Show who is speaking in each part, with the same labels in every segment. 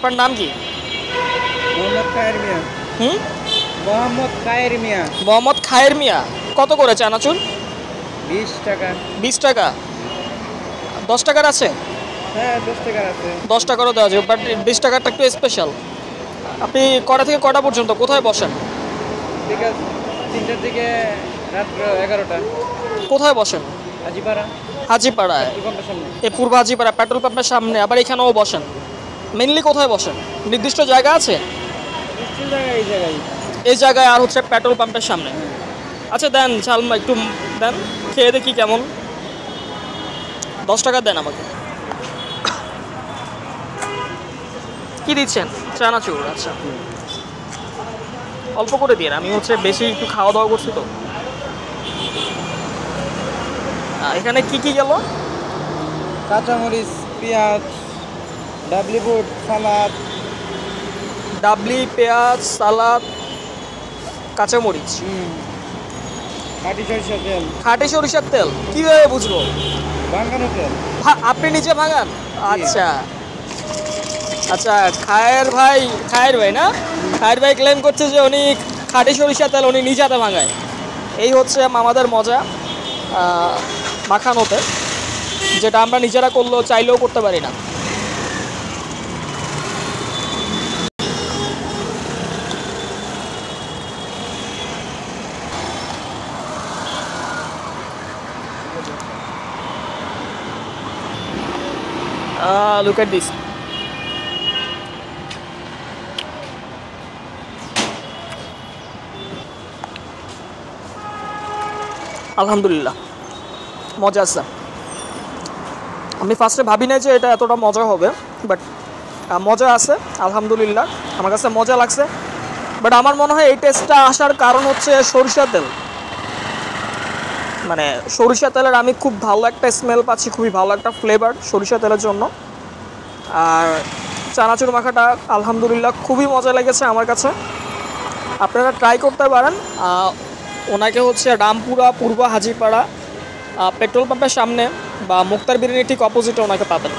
Speaker 1: আপনার নাম কি?
Speaker 2: মোহাম্মদ খায়ের মিয়া। মোহাম্মদ খায়ের মিয়া।
Speaker 1: মোহাম্মদ খায়ের মিয়া। কত করে চানাচুর?
Speaker 2: 20 টাকা।
Speaker 1: 20 টাকা। 10 টাকার আছে?
Speaker 2: হ্যাঁ 10 টাকার আছে।
Speaker 1: 10 টাকারও দেওয়া যাবে, বাট 20 টাকারটা একটু স্পেশাল। আপনি কটা থেকে কটা পর্যন্ত কোথায় বসেন?
Speaker 2: বিকাল 3টা থেকে রাত্র 11টা।
Speaker 1: কোথায় বসেন?
Speaker 2: হাজিপাড়া।
Speaker 1: হাজিপাড়ায়? এই পূর্ব হাজিপাড়া পেট্রোল পাম্পের সামনে, আবার এখানেও বসেন। মেনলি কোথায় বসেন? নির্দিষ্ট জায়গা আছে? এই জায়গায় আর হচ্ছে পেট্রোল পাম্পের সামনে। আচ্ছা দেন চালমা একটু দেন, খেয়ে দেখি কেমন। 10 টাকা দেন আমাকে। কি দিচ্ছেন? চানাচুর। আচ্ছা অল্প করে দিন, আমি হচ্ছে বেশি একটু খাওয়া দাওয়া করছি তো। এখানে কি কি গেল?
Speaker 2: কাঁচামরিচ, পেঁয়াজ, ডাবলি বুট, সালাদ।
Speaker 1: ডাবলি, পেঁয়াজ, সালাদ, কাঁচামরিচ,
Speaker 2: খাঁটি সরিষার তেল।
Speaker 1: খাঁটি সরিষার তেল কিভাবে বুঝবো?
Speaker 2: ভাঙানো তেল।
Speaker 1: আপনি নিজে ভাঙান? আচ্ছা আচ্ছা। খায়ের ভাই না, খায়ের ভাই ক্লেম করছে যে উনি খাঁটি সরিষার তেল উনি নিজে হাতে ভাঙায়। এই হচ্ছে আমাদের মজা মাখানোতে, যেটা আমরা নিজেরা করলেও চাইলেও করতে পারি না। Look at this. আলহামদুলিল্লাহ মজা আছে। আমি ফার্স্টে ভাবি নাই যে এটা এতটা মজা হবে, বাট মজা আছে আলহামদুলিল্লাহ। আমার কাছে মজা লাগছে, বাট আমার মনে হয় এই টেস্টটা আসার কারণ হচ্ছে সরিষা তেল। মানে সরিষা তেলের আমি খুব ভালো একটা স্মেল পাচ্ছি, খুবই ভালো একটা ফ্লেভার সরিষা তেলের জন্য। আর চানাচুর মাখাটা আলহামদুলিল্লাহ খুবই মজা লেগেছে আমার কাছে। আপনারা ট্রাই করতে পারেন। ওনাকে হচ্ছে রামপুরা পূর্ব হাজিপাড়া পেট্রোল পাম্পের সামনে বা মুক্তার বিরিয়ানি ঠিক অপোজিটে ওনাকে পাবেন।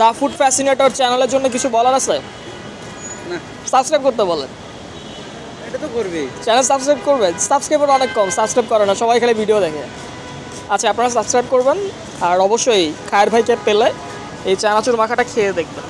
Speaker 1: দ্য ফুড ফ্যাসিনেটর চ্যানেলের জন্য কিছু বলার আছে?
Speaker 2: না,
Speaker 1: সাবস্ক্রাইব করতে বলেন।
Speaker 2: এটা তো করবেই।
Speaker 1: চ্যানেল সাবস্ক্রাইব করবেন? সাবস্ক্রাইবার অনেক কম, সাবস্ক্রাইব করে না, সবাই খালি ভিডিও দেখে। আচ্ছা আপনারা সাবস্ক্রাইব করবেন, আর অবশ্যই খায়ের ভাইকে পেলে এই চানাচুর মাখাটা খেয়ে দেখবেন।